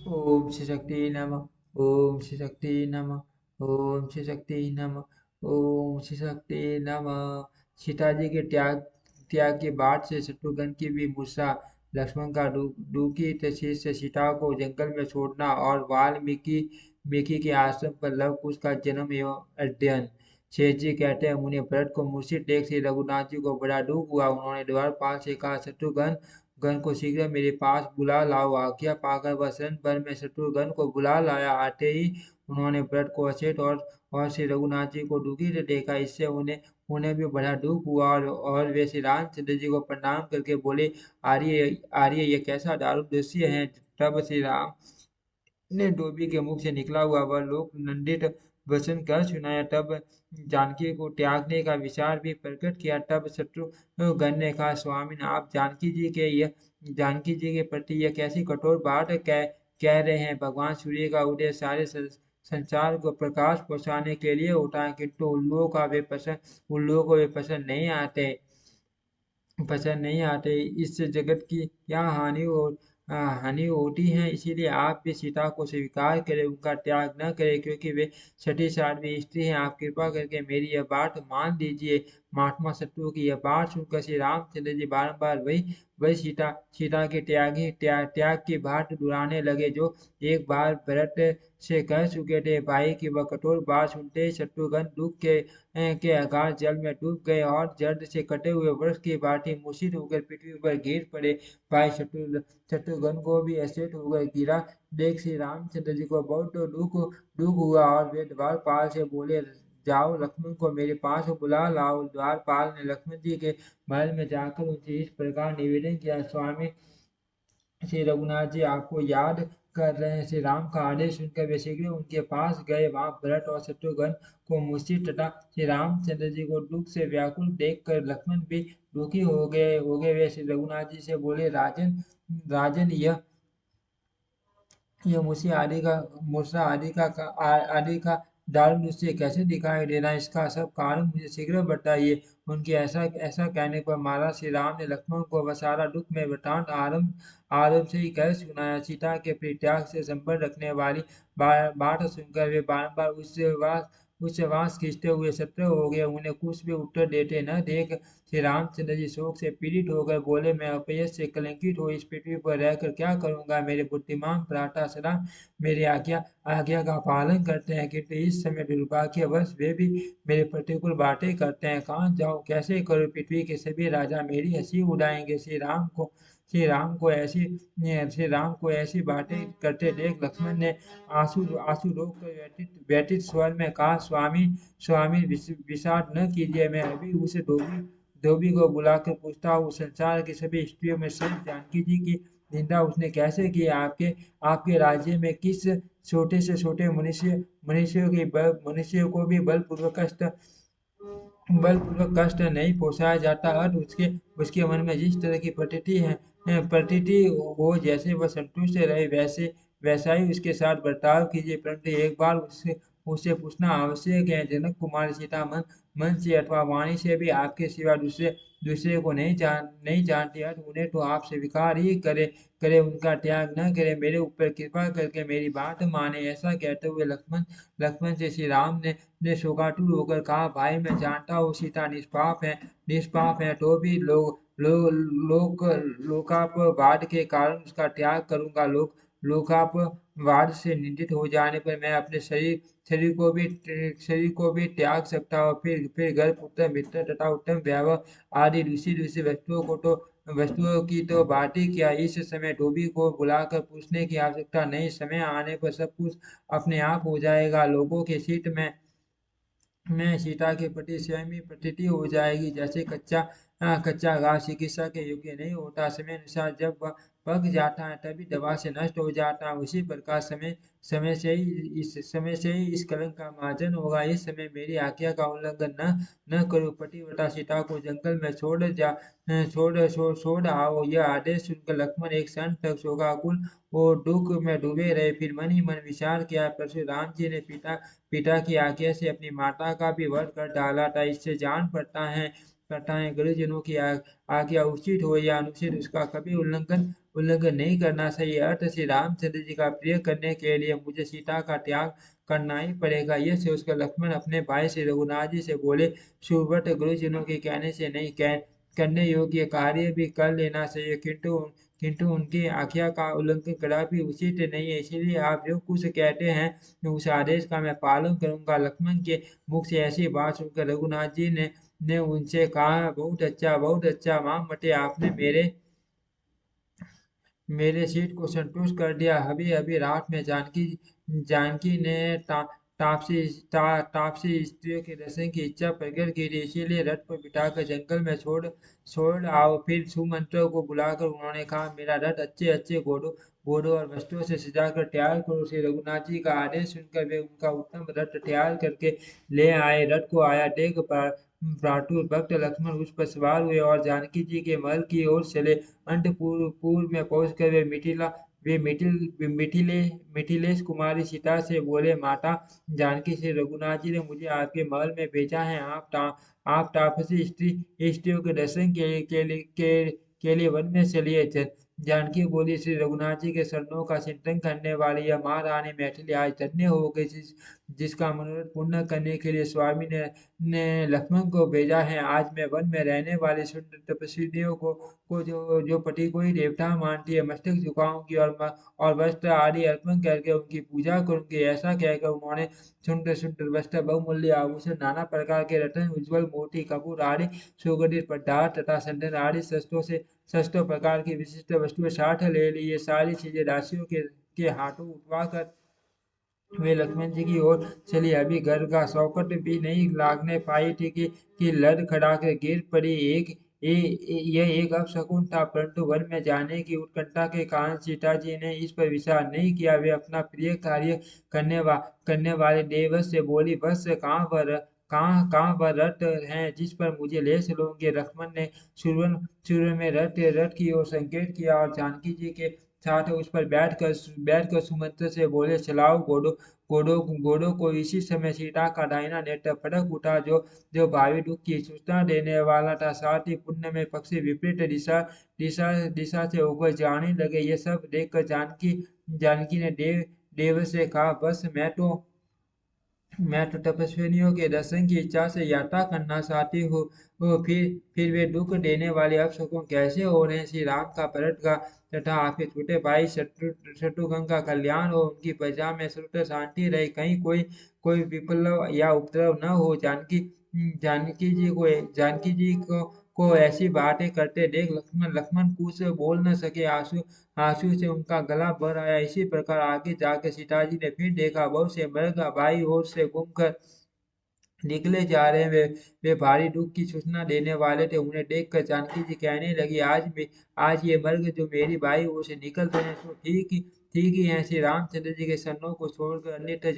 ओम श्री शक्ति नमः। ओम श्री शक्ति नमः। ओम श्री शक्ति नमः। ओम श्री शक्ति नमः। सीता जी के त्याग त्याग के बाद से शत्रुघ्न की भी मूर्छा, लक्ष्मण का डूकी तस्वीर से सीता को जंगल में छोड़ना और वाल्मीकि के आश्रम पर लव कुश का जन्म एवं अध्ययन। शेष जी कहते हैं, मुनि भरत को मूर्छित देख श्री रघुनाथ जी को बड़ा दुख हुआ। उन्होंने द्वारपाल से कहा, शत्रुघ्न गण को शीघ्र मेरे पास बुला लाओ। आज्ञा पाकर वह क्षण भर में शत्रुघ्न को बुला लाया। आते ही उन्होंने भरत को अचेत और श्री रघुनाथ जी को दुखी देखा। इससे उन्हें उन्हें भी बड़ा दुख हुआ और वे श्री रामचंद्र जी को प्रणाम करके बोले, आर्य आर्य ये कैसा दारुण दृश्य है। तब श्री राम ने धोबी के मुख से निकला हुआ वह लोक नंदित वचन कर सुनाया। तब जानकी को त्यागने का विचार भी प्रकट किया। तब शत्रुघ्न ने कहा, स्वामी आप जानकी जी के प्रति यह कैसी कठोर बात कह रहे हैं। भगवान सूर्य का उदय सारे संसार को प्रकाश पहुंचाने के लिए होता है, किंतु उल्लुओं को वे पसंद नहीं आते। इस जगत की क्या हानि होती है। इसीलिए आप भी सीता को स्वीकार करें, उनका त्याग न करें, क्योंकि वे छठी साध्वी स्त्री हैं। आप कृपा करके मेरी यह बात मान लीजिए। महात्मा शत्रु की यह बात सुनकर श्री रामचंद्र जी बारंबार वही वही सीता के त्याग की बात दोहराने लगे, जो एक बार भरत से कह चुके थे। भाई की वह कठोर बात सुनते ही शत्रुघ्न दुख के अगाध जल में डूब गए और जड़ से कटे हुए वृक्ष की भांति मूर्छित होकर पृथ्वी पर गिर पड़े। भाई शत्रुघ्न को भी अचेत होकर गिरा देख श्री रामचंद्र जी को बहुत दुख हुआ और वे द्वारपाल से बोले, जाओ लक्ष्मण को मेरे पास बुला लाओ। द्वारपाल ने लक्ष्मण जी के महल में जाकर उनसे इस प्रकार निवेदन किया, स्वामी श्री रघुनाथ जी आपको याद कर रहे हैं। श्री राम का आदेश सुनकर वे शीघ्र उनके पास गए। वहां भरत और शत्रुघ्न को मूर्छित तथा श्री रामचंद्र जी को दुख से व्याकुल देखकर लक्ष्मण भी दुखी हो गए। वे श्री रघुनाथ जी से बोले, राजन राजन यह आदि का दारुण दृश्य कैसे दिखाई दे रहा है। इसका सब कारण मुझे शीघ्र बताइए। उनके ऐसा ऐसा कहने पर महाराज श्री राम ने लक्ष्मण को वह सारा दुख में वृतांत आरंभ आरंभ से ही कह सुनाया। सीता के परित्याग से संबंध रखने वाली बात सुनकर वे बारंबार उच्चवास खींचते हुए सत्य हो गए। उन्हें कुछ भी उत्तर देते न देख श्री रामचंद्र जी शोक से पीड़ित होकर बोले, मैं अपयश से कलंकित हो इस पृथ्वी पर रहकर क्या करूंगा। मेरे बुद्धिमान भ्राता सदा मेरी आज्ञा का पालन करते हैं, किंतु इस समय दुर्भाग्यवश वे भी मेरे प्रतिकूल बातें करते हैं। कहाँ जाऊँ, कैसे करूँ। पृथ्वी के सभी राजा मेरी हंसी उड़ाएंगे। श्री राम को ऐसी बातें करते देख लक्ष्मण ने आंसू आंसू रोक कर व्यथित व्यथित स्वर में कहा, स्वामी स्वामी विषाद न कीजिए। मैं अभी उस धोबी को बुलाकर पूछता हूँ, संसार की सभी स्त्रियों में सिर्फ जानकी जी की निंदा उसने कैसे की। आपके राज्य में किस छोटे से छोटे मनुष्य को भी बलपूर्वक कष्ट नहीं पहुंचाया जाता। और उसके उसके मन में जिस तरह की प्रतीति हो, जैसे वह संतुष्ट रहे, वैसा ही उसके साथ बर्ताव कीजिए। परंतु एक बार उससे उससे पूछना आवश्यक है। जनक कुमार सीता मन से अथवा वाणी से भी आपके सिवा दूसरे को नहीं जानती है। उन्हें तो आप स्वीकार ही करे, उनका त्याग न करे। मेरे ऊपर कृपा करके मेरी बात माने। ऐसा कहते हुए लक्ष्मण से श्री राम ने शोकातुर होकर कहा, भाई मैं जानता हूँ सीता निष्पाप है, तो भी लोकापवाद के कारण उसका त्याग करूंगा। लोकापवाद से निंदित हो जाने पर मैं अपने शरीर को भी त्याग सकता हूँ। फिर घर पुत्र मित्र तथा उत्तम वैभव आदि दूसरी वस्तुओं की तो बात ही क्या। इस समय धोबी को बुलाकर पूछने की आवश्यकता नहीं। समय आने पर सब कुछ अपने आप हो जाएगा। लोगों के हित में सीता के प्रति स्वयं ही प्रतीति हो जाएगी। जैसे कच्चा घास चिकित्सा के योग्य नहीं होता, समय अनुसार जब वह पक जाता है तभी दवा से नष्ट हो जाता है। उसी प्रकार समय से ही इस कलंक का मार्जन होगा। इस समय मेरी आज्ञा का उल्लंघन न करो। पतिव्रता सीता को जंगल में छोड़ आओ। यह आदेश सुनकर लक्ष्मण एक क्षण तक शोकाकुल और दुख में डूबे रहे। फिर मन ही मन विचार किया, परशुराम जी ने पिता की आज्ञा से अपनी माता का भी वध कर डाला था। इससे जान पड़ता है गुरुजनों की आज्ञा उचित हो या अनुचित, उसका कभी उल्लंघन नहीं करना चाहिए। अर्थ श्री रामचंद्र जी का प्रिय करने के लिए मुझे सीता का त्याग करना ही पड़ेगा। यह सोचकर लक्ष्मण अपने भाई श्री रघुनाथ जी से बोले, सुव्रत गुरुजनों के कहने से नहीं, करने योग्य कार्य भी कर लेना चाहिए, किंतु किंतु उनकी आज्ञा का उल्लंघन कदापि उचित नहीं है। इसीलिए आप जो कुछ कहते हैं उस आदेश का मैं पालन करूंगा। लक्ष्मण के मुख से ऐसी बात सुनकर रघुनाथ जी ने उनसे कहा, बहुत अच्छा माम मटे, आपने मेरे सीट को संतुष्ट कर दिया। अभी अभी रात में जानकी जानकी ने तापसी तापसी स्त्रियों के दर्शन की इच्छा प्रकट की थी, इसीलिए रथ पर बिठाकर जंगल में छोड़ आओ। फिर सुमंत्रों को बुलाकर उन्होंने कहा, मेरा रथ अच्छे अच्छे घोड़ों घोड़ों और वस्त्रों से सजाकर तैयार करो। श्री रघुनाथ जी का आदेश सुनकर वे उनका उत्तम रथ तैयार करके ले आए। रथ को आया देख भ्रातु भक्त लक्ष्मण उस पर सवार हुए और जानकी जी के महल की ओर चले। अंतपुर पूर्व में पहुंचकर वे मिथिलेश कुमारी सीता से बोले, माता जानकी, श्री रघुनाथ जी ने मुझे आपके महल में भेजा है। आप तापसी स्त्रियों के दर्शन के लिए वन में चलिए। जानकी बोली, श्री रघुनाथ जी के शरणों का चिंतन करने वाली यह महारानी मैथिली आज धन्य हो गई, जिसका मनोरथ पूर्ण करने के लिए स्वामी ने लक्ष्मण को भेजा है। आज मैं वन में रहने वाली सुंदर तपस्विनियों को जो पति को ही देवता मानती है, मस्तक झुकाऊंगी और वस्त्र आदि अर्पण करके उनकी पूजा करूंगी। ऐसा कहकर उन्होंने सुंदर सुंदर वस्त्र, बहुमूल्य आभूषण, नाना प्रकार के रत्न, उज्ज्वल मोती, कपूर आदि सुगंधित पदार्थ तथा चंदन आदि सस्तों प्रकार की विशिष्ट वस्तुएं साथ ले ली। ये सारी चीजें दासियों के हाथों उठवा कर वे लक्ष्मण जी की ओर चली। अभी घर का चौखट भी नहीं लागने पाई थी कि लड़खड़ाकर गिर पड़ी। यह एक अपशकुन था, परंतु वन में जाने की उत्कंठा के कारण सीता जी ने इस पर विचार नहीं किया। वे अपना प्रिय कार्य करने वाले देवस से बोली, बस कहाँ वह रथ है जिस पर मुझे ले चलोगे। लक्ष्मण ने शुरू में रथ की ओर संकेत किया और जानकी जी के साथ उस पर बैठकर सुमंत्र से बोले, चलाओ घोड़ों को। इसी समय सीता का दाहिना नेत्र फटक उठा, जो जो भावी दुख की सूचना देने वाला था। साथ ही पुण्य में पक्षी विपरीत दिशा से होकर जाने लगे। ये सब देखकर जानकी ने देव से कहा, बस मैं तो तपस्विनियों के दर्शन की इच्छा से यात्रा करना चाहती हूँ। फिर वे दुख देने वाले अपशकुन कैसे हो रहे हैं। श्री राम का पलट का तथा आपके छोटे भाई शत्रुघ्न का कल्याण हो, उनकी प्रजा में सुख शांति रहे, कहीं कोई विप्लव या उपद्रव न हो। जानकी जी को ऐसी बातें करते देख लक्ष्मण कुछ बोल न सके। आंसू से उनका गला भर आया। इसी प्रकार आगे जाकर सीता जी ने फिर देखा, बहुत से मर्द भाई ओर से घूमकर निकले जा रहे हैं। वे भारी दुख की सूचना देने वाले थे। उन्हें देखकर जानकी जी कहने लगी, आज ये मर्ग जो मेरी भाई ओर से निकल रहे हैं, तो ठीक ही है। श्री रामचंद्र जी के शरणों को छोड़कर अन्यत्र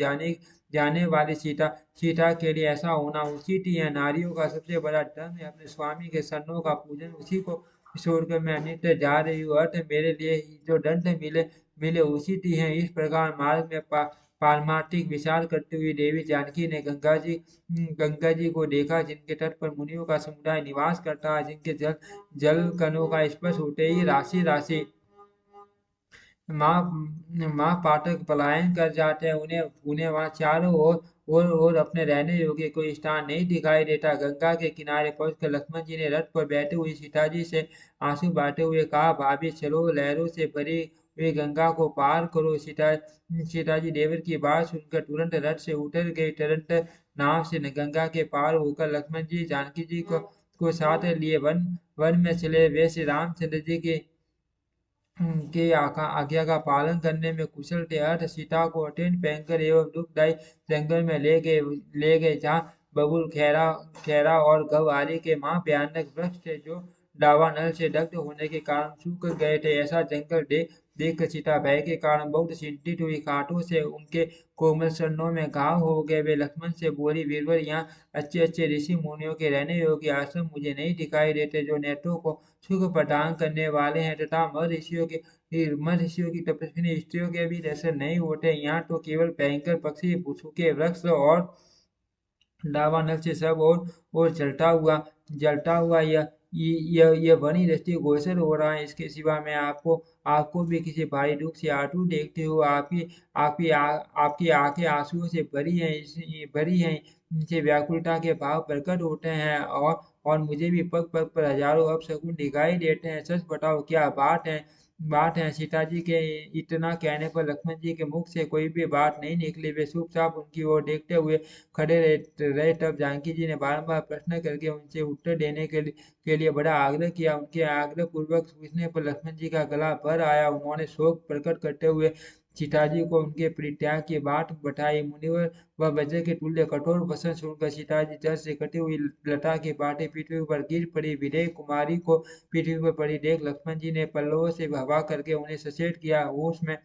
जाने वाली सीता के लिए ऐसा होना उचित ही है। नारियों का सबसे बड़ा धर्म है अपने स्वामी के शरणों का पूजन। उसी को छोड़कर मैं अन्यत्र जा रही हूँ, अर्थ मेरे लिए जो दंड मिले मिले उचित ही है। इस प्रकार मार्ग में पारमार्थिक विचार करते हुए देवी जानकी ने गंगा जी को देखा, जिनके तट पर मुनियों का समुदाय निवास करता है, जिनके जल कणों का स्पर्श होते ही राशि राशि माँ माँ पाठक पलायन कर जाते हैं। उन्हें उन्हें वहां चारों ओर अपने रहने योग्य कोई स्थान नहीं दिखाई देता। गंगा के किनारे पहुंचकर लक्ष्मण जी ने रथ पर बैठी हुई सीता जी से आंसू बहाते हुए कहा, भाभी चलो, लहरों से भरी हुई गंगा को पार करो। सीता जी देवर की बात सुनकर तुरंत रथ से उतर गई। तुरंत नाव से गंगा के पार होकर लक्ष्मण जी जानकी जी को साथ लिए वन में चले। वे श्री रामचंद्र जी आज्ञा का पालन करने में कुशल थे। अर्थ सीता को अत्यंत भयंकर एवं दुखदायी जंगल में ले गए, जहाँ बबुल, खैरा और गव आदि के भयानक वृक्ष थे, जो दावानल से दग्ध होने के कारण सूख गए थे। ऐसा जंगल देख कर सीता भय के कारण बहुत चिंतित हुई। कांटों से उनके कोमल चरणों में घाव हो गए। वे लक्ष्मण से बोली, वीरवर, यहाँ अच्छे अच्छे ऋषि मुनियों के रहने योग्य आश्रम मुझे नहीं दिखाई देते, जो नेत्रों को सुख प्रदान करने वाले हैं, तथा महर्षियों की तपस्विनी स्त्रियों के भी दर्शन नहीं होते। यहाँ तो केवल भयंकर पक्षी, सूखे वृक्ष और दावानल से सब और जलता हुआ ये बनी दृष्टि गोचर हो रहा है। इसके सिवा मैं आपको आपको भी किसी भारी दुख से आतुर देखते हो। आपकी आंखें आंसुओं से भरी हैं। इनसे व्याकुलता के भाव प्रकट होते हैं, और मुझे भी पग पग पर हजारों अपशकुन दिखाई देते हैं। सच बताओ, क्या बात है। सीता जी के इतना कहने पर लक्ष्मण जी के मुख से कोई भी बात नहीं निकली। वे चुपचाप उनकी ओर देखते हुए खड़े रहे। तब जानकी जी ने बारंबार प्रश्न करके उनसे उत्तर देने के लिए बड़ा आग्रह किया। उनके आग्रह पूर्वक पूछने पर लक्ष्मण जी का गला भर आया। उन्होंने शोक प्रकट करते हुए सीता जी को उनके परित्याग की बात बताई। मुनिवर वह वज्र के तुल्य कठोर वचन सुनकर सीता जी जल से कटी हुई लता की बातें पृथ्वी पर गिर पड़ी। विदेह कुमारी को पृथ्वी पर पड़ी देख लक्ष्मण जी ने पल्लवों से हवा करके उन्हें सचेत किया। होश में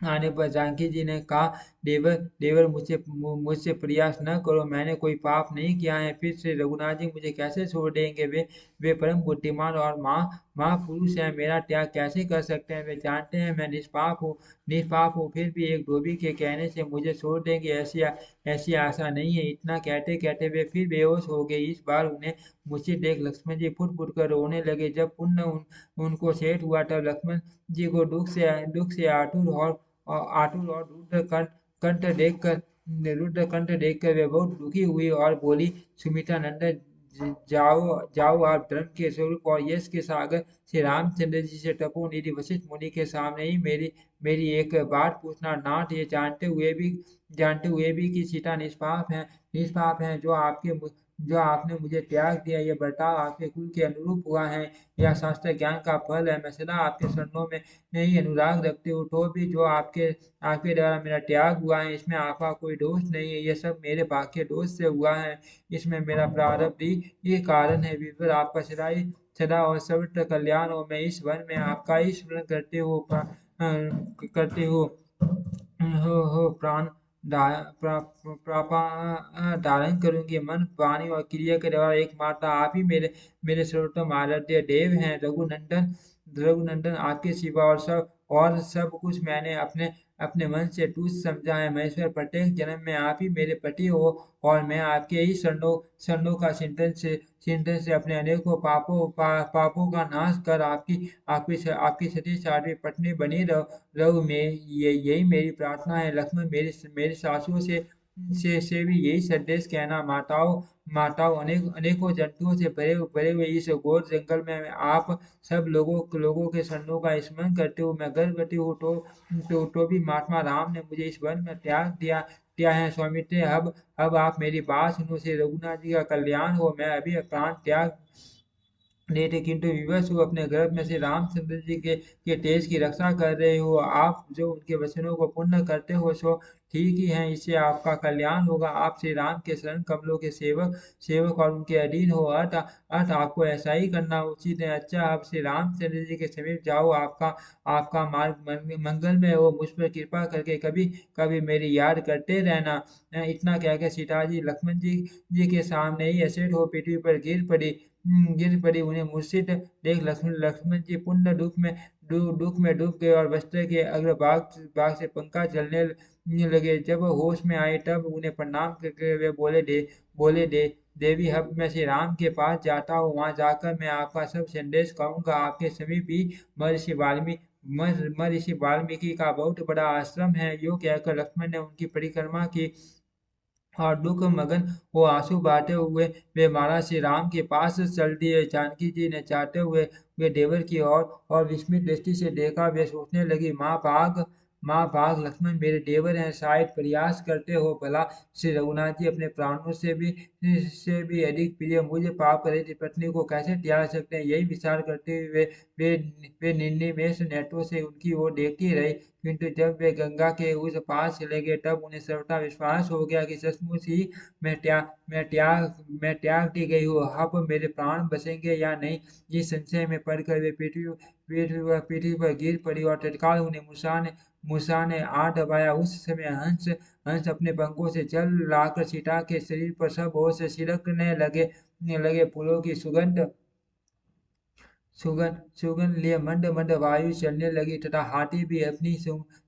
आने पर जानकी जी ने कहा, देवर देवर मुझसे प्रयास न करो। मैंने कोई पाप नहीं किया है। फिर से रघुनाथ जी मुझे कैसे छोड़ देंगे? वे परम बुद्धिमान और महापुरुष हैं। मेरा त्याग कैसे कर सकते हैं? वे जानते हैं मैं निष्पाप हूँ। फिर भी एक धोबी के कहने से मुझे छोड़ देंगे, ऐसी आशा नहीं है। इतना कहते कहते वे फिर बेहोश हो गए। इस बार उन्हें मुझसे देख लक्ष्मण जी फुट फुट कर रोने लगे। जब पुण्य उनको सेठ हुआ, तब लक्ष्मण जी को दुख से आतुर और रुद्र कंठ देखकर वे बहुत दुखी हुई और बोली, सुमित्रा नंदन, जाओ जाओ, आप धर्म के स्वरूप और यश के सागर श्री रामचंद्र जी से तपोनिधि वशिष्ठ मुनि के सामने ही मेरी एक बात पूछना। नाथ, ये जानते हुए भी कि सीता निष्पाप है। जो आपने मुझे त्याग दिया, ये बर्ताव आपके कुल के अनुरूप हुआ है। यह शास्त्र ज्ञान का फल है। मैं सदा आपके शरणों में नहीं अनुराग रखते हो, तो भी जो आपके द्वारा मेरा त्याग हुआ है, इसमें आपका कोई दोष नहीं है। ये सब मेरे भाग्य दोष से हुआ है। इसमें मेरा प्रारब्ध ही ये कारण है। विपर आपका सदा और सर्वत्र कल्याण हो। मैं इस वन में आपका ही स्मरण करते हो प्राण धारण करूंगी। मन, वाणी और क्रिया के द्वारा एकमात्र आप ही मेरे सर्वोत्तम आराध्य देव हैं। रघुनंदन, आपके सिवा और सब कुछ मैंने अपने अपने मन से तुच्छ समझा है। महेश्वर, प्रत्येक जन्म में आप ही मेरे पति हो, और मैं आपके ही शरणों का चिंतन से अपने अनेकों पापों का नाश कर आपकी सती साध्वी पत्नी बनी रहूं। यही मेरी प्रार्थना है। लक्ष्मण, मेरी सासुओं से भी यही संदेश कहना। माताओं, अनेकों जंतुओं से भरे हुए इस घोर जंगल में आप सब लोगों के शरणों का स्मरण करते हो मैं गर्भवती हूँ, तो भी महात्मा राम ने मुझे इस वन में त्याग दिया है। स्वामित्व, अब आप मेरी बात सुनो। श्री रघुनाथ जी का कल्याण हो। मैं अभी प्राण त्याग नहीं थे, किंतु विवश हूँ। अपने गर्भ में से रामचंद्र जी के तेज की रक्षा कर रहे हो। आप जो उनके वचनों को पूर्ण करते हो, सो ठीक ही है। इससे आपका कल्याण होगा। आप श्री राम के शरण कमलों के सेवक और उनके अधीन हो। अतः आपको ऐसा ही करना उचित है। अच्छा, आप श्री रामचंद्र जी के समीप जाओ। आपका आपका मार्ग मंगलमय हो। मुझ पर कृपा करके कभी कभी मेरी याद करते रहना। इतना कहकर सीता जी लक्ष्मण जी के सामने ही अचेत हो पृथ्वी पर गिर पड़ी। उन्हें मूर्छित देख लक्ष्मण जी पुण्य दुख में डूब गए और वस्त्र के भाग से पंखा चलने लगे। जब होश में आए, तब उन्हें प्रणाम करके वे बोले, देवी, अब मैं श्री राम के पास जाता हूँ। वहां जाकर मैं आपका सब संदेश कहूंगा। आपके समीप ही महर्षि वाल्मीकि का बहुत बड़ा आश्रम है। यो कहकर लक्ष्मण ने उनकी परिक्रमा की और दुख मगन वो आंसू बहाते हुए वे महाराज श्री राम के पास चल दिए। जानकी जी ने चाहते हुए वे देवर की और विस्मित दृष्टि से देखा। वे सोचने लगी, माँ भाग लक्ष्मण मेरे देवर हैं, शायद प्रयास करते हो भला। श्री रघुनाथ जी अपने प्राणों से भी अधिक प्रिय मुझ पाप रहित पत्नी को कैसे त्याग सकते हैं? यही विचार करते हुए वे वे निर्निमेष नेत्रों से उनकी ओर देखती रही। किंतु जब वे गंगा के उस पार चले गए, तब उन्हें सर्वथा विश्वास हो गया कि सचमुच ही मैं त्याग दी गई हूँ। अब मेरे प्राण बचेंगे या नहीं, इस संशय में पड़कर वे पृथ्वी पर गिर पड़ी और तत्काल उन्हें मूसा ने आ दबाया। उस समय हंस अपने पंखों से जल लाकर सीता के शरीर पर सब ओर से छिड़कने लगे। फूलों की सुगंध लिए मंद मंद वायु चलने लगी, तथा हाथी भी अपनी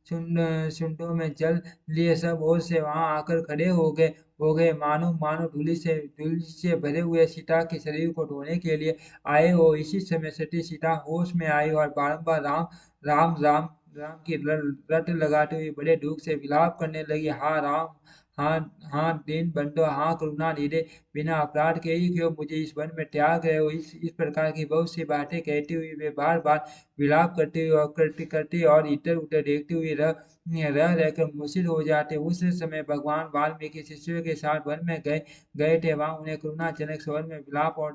सुंडों में जल लिए सब ओर से वहां आकर खड़े हो गए मानो मानो धूलि से भरे हुए सीता के शरीर को ढोने के लिए आए हो। इसी समय सती सीता होश में आई और बारंबार राम राम राम राम की रट लगाते हुए बड़े दुख से विलाप करने लगी। हाँ राम, हाँ हाँ दीन बंधो, हाँ करुणा निधे, बिना अपराध के ही क्यों मुझे इस वन में त्याग रहे हो। इस प्रकार की बहुत सी बातें कहती हुई वे बार बार विलाप करती हुई और करती करती और इधर उधर देखती हुई रह रहकर मूर्छित हो जाते। उस समय भगवान वाल्मीकि शिष्यों के साथ वन में गए गए थे। वहां उन्हें करुणाजनक स्वर में विलाप और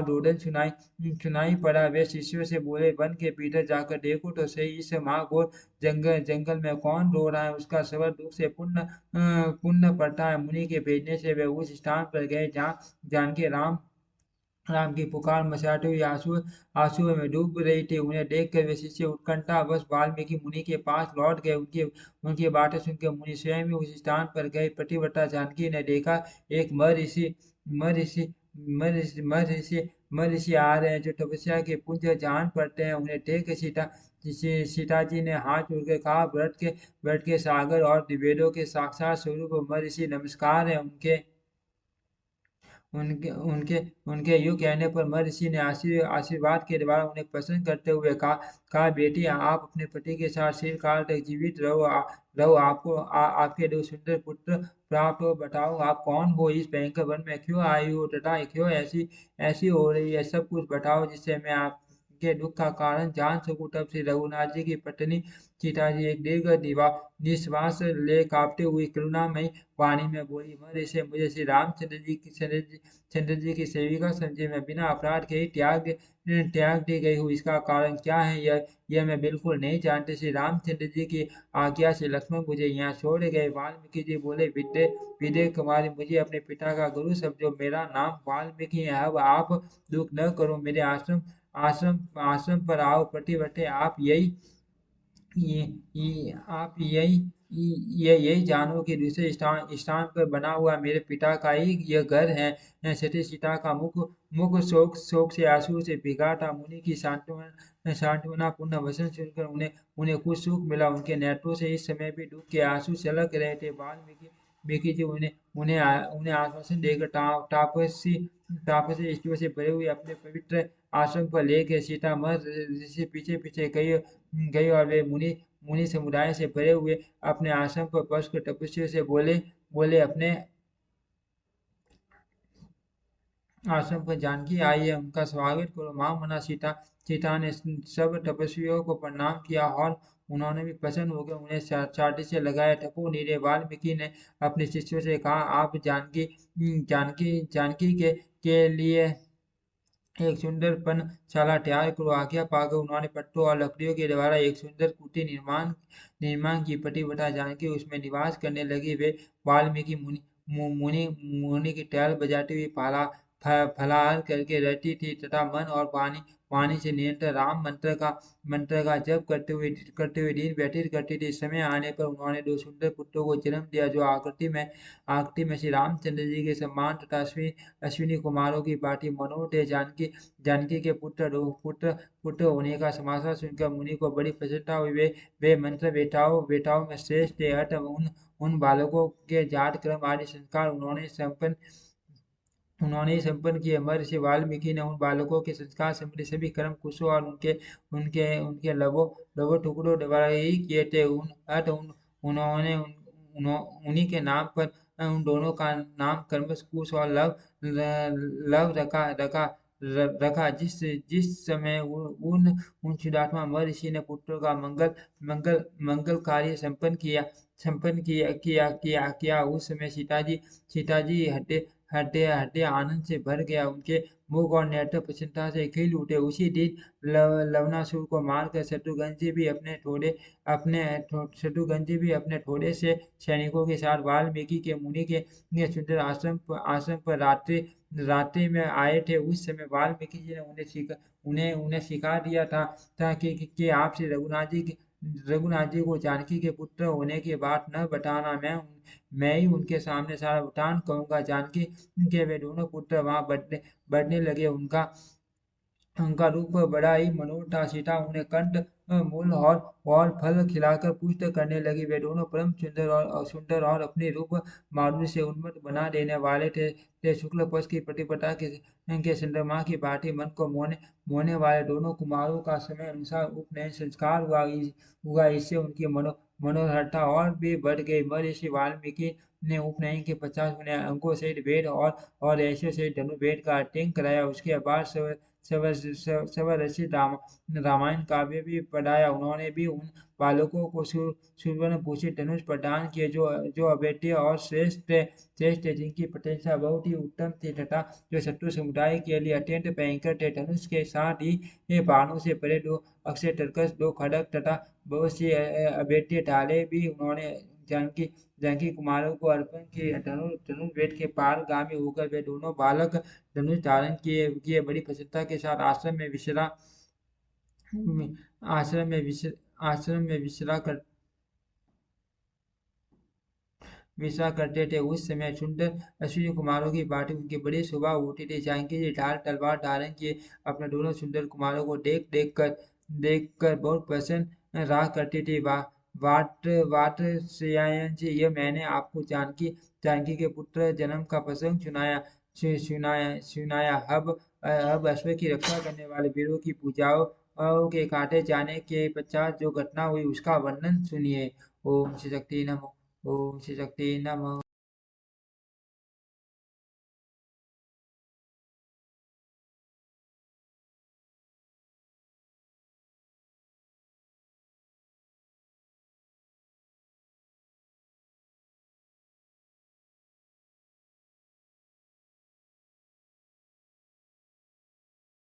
रोदन सुनाई पड़ा। वे शिष्यों से बोले, वन के भीतर जाकर देखो तो सही, इस महाघोर जंगल जंगल में कौन रो रहा है। उसका स्वर दुख से पुण्य पड़ता है। मुनि के भेजने से वे उस स्थान पर गए जहाँ जानकी राम राम की पुकार मचाते हुए आंसुओं में डूब रही थी। उन्हें देखकर वे शिष्य उत्कंठावश वाल्मीकि मुनि के पास लौट गए। उनकी उनकी बातें सुनकर मुनि स्वयं ही उस स्थान पर गए। पतिव्रता जानकी ने देखा एक महर्षि महर्षि आ रहे हैं जो तपस्या के पुंज जान पड़ते हैं। उन्हें देख सीता जी ने हाथ जोड़कर कहा, व्रत के सागर और वेदों के साक्षात स्वरूप महर्षि नमस्कार है। उनके उनके उनके उनके यूं कहने पर महर्षि ने आशीर्वाद के द्वारा उन्हें प्रसन्न करते हुए कहा बेटी, आप अपने पति के साथ चिरकाल तक जीवित रहो। आपके दो सुंदर पुत्र प्राप्त हो। बताओ आप कौन हो, इस भयंकर वन में क्यों आई हो तथा क्यों ऐसी ऐसी हो रही है। सब कुछ बताओ जिससे मैं आपके दुख का कारण जान सकूं। तब श्री रघुनाथ जी की पत्नी सीता जी एक दीर्घ निश्वास ले कांपते हुई करुणामयी वाणी में बोली, महर्षि मुझे श्री रामचंद्र जी चंद्र जी की सेविका समझे। मैं बिना अपराध के ही त्याग दी गई हूँ। इसका कारण क्या है यह मैं बिल्कुल नहीं जानती। श्री रामचंद्र जी की आज्ञा से लक्ष्मण मुझे यहाँ छोड़ गए। वाल्मीकि जी बोले, विदे कुमारी, मुझे अपने पिता का गुरु समझो। मेरा नाम वाल्मीकि है। अब आप दुख न करो, मेरे आश्रम पर आओ। पतिव्रते आप आप यही जानो कि दूसरे स्थान पर बना हुआ मेरे पिता का ही यह घर है। सती सीता का मुख मुख शोक शोक से आंसू से भीगा था। मुनि की सांत्वना पूर्ण वचन सुनकर उन्हें उन्हें कुछ सुख मिला। उनके नेत्रों से इस समय भी दुख के आंसू छलक रहे थे। वाल्मीकि जी उन्हें आश्वासन देकर तापसी स्त्रियों से भरे हुए अपने पवित्र आश्रम पर ले गए। सीता मर ऋषि पीछे पीछे गई और वे मुनि मुनि समुदाय से भरे हुए अपने आश्रम पर पहुंचकर तपस्वियों से बोले अपने आश्रम पर जानकी आई है, उनका स्वागत करो। महामना सीता ने सब तपस्वियों को प्रणाम किया और उन्होंने भी प्रसन्न होकर उन्हें छाती से लगाया। तपो नीरे वाल्मीकि ने अपने शिष्यों से कहा, आप जानकी के लिए एक सुंदर पनशाला तैयार करो। आज्ञा पाकर उन्होंने पत्तों और लकड़ियों के द्वारा एक सुंदर कुटीर निर्माण की। पतिव्रता जानकी उसमें निवास करने लगी। वे वाल्मीकि मुनि की टहल बजाती हुई फलाहार करके रहती थी तथा मन और वाणी से निरंतर राम मंत्र का जप करते हुए दिन व्यतीत करती थी। समय आने पर उन्होंने दो सुंदर पुत्रों को जन्म दिया जो आकृति में श्री रामचंद्र जी के सम्मान तथा अश्विनी कुमारों की भांति मनोहर थे। जानकी के पुत्र होने का समाचार सुनकर मुनि को बड़ी प्रसन्नता हुई। वे मंत्र वेताओं में श्रेष्ठ थे। अतः उन बालकों के जात कर्म आदि संस्कार उन्होंने ही संपन्न किए। महर्षि वाल्मीकि ने उन बालकों के संस्कार संबंधी सभी कर्म कुशों और उनके उनके उनके लघु टुकड़ों द्वारा ही किए थे। उन्होंने उन्हीं के नाम पर उन दोनों का नाम कर्मस कुश और लव रखा। जिस समय उन चिदात्मा महर्षि ने पुत्रों का मंगल कार्य संपन्न किया। उस समय सीता जी हड्डी आनंद से भर गया। उनके मुख और नेत्र प्रसन्नता से खिल उठे। उसी दिन लवणासुर को मारकर शत्रुघ्न जी भी अपने थोड़े से सैनिकों के साथ वाल्मीकि के मुनि के सुंदर आश्रम पर रात्रि में आए थे। उस समय वाल्मीकि जी ने उन्हें सिखा दिया था कि आप श्री रघुनाथ जी को जानकी के पुत्र होने की बात न बताना। मैं ही उनके सामने सारा वृतांत कहूंगा। जानकी के वे दोनों पुत्र वहां बढ़ने लगे। उनका रूप बड़ा ही मनोहर था। सीता उन्हें कंठ, मूल और फल खिलाकर पुष्ट करने लगी। वे दोनों परम सुंदर और अपने रूप माधुर्य से उन्मत्त बना देने वाले थे। शुक्ल पक्ष की प्रतिपदा के चंद्रमा की भांति मन को मोहने वाले दोनों कुमारों का समय अनुसार उपनयन संस्कार हुआ। इससे उनकी मनोहरता और भी बढ़ गई। महर्षि वाल्मीकि ने उपनयन के 50 अंगों सहित वेद और ऐसे से धनुर्वेद का अध्ययन कराया। उसके बाद स्वरचित रामायण काव्य भी पढ़ाया। उन्होंने भी उन बालकों को सुवर्ण भूषित धनुष प्रदान किए जो जो अद्वितीय और श्रेष्ठ थे, जिनकी प्रशंसा बहुत ही उत्तम थी तथा जो शत्रु समुदाय के लिए अत्यंत भयंकर थे। धनुष के साथ ही ये बाणों से परे दो अक्षय तरकस, दो खड़ग तथा बहुत सी अद्वितीय ढालें भी उन्होंने जानकी जानकी कुमारों को अर्पण किए। धनुर्वेद के पारगामी होकर वे दोनों बालक धनुष धारण किए बड़ी प्रसन्नता के साथ आश्रम में आश्रम में विचरा करते थे। उस समय सुंदर अश्विनी कुमारों की भांति उनकी बड़ी शोभा होती थी। जानकी जी ढाल तलवार धारण किए अपने दोनों सुंदर कुमारों को देख कर बहुत प्रसन्न रहा करती थी। वाट श्रेयायन जी, यह मैंने आपको जानकी के पुत्र जन्म का प्रसंग सुनाया। अब अश्व की रक्षा करने वाले वीरों की पूजाओं के काटे जाने के पश्चात जो घटना हुई उसका वर्णन सुनिए। ओम श्री शक्ति नमः। ओम श्री शक्ति नमः।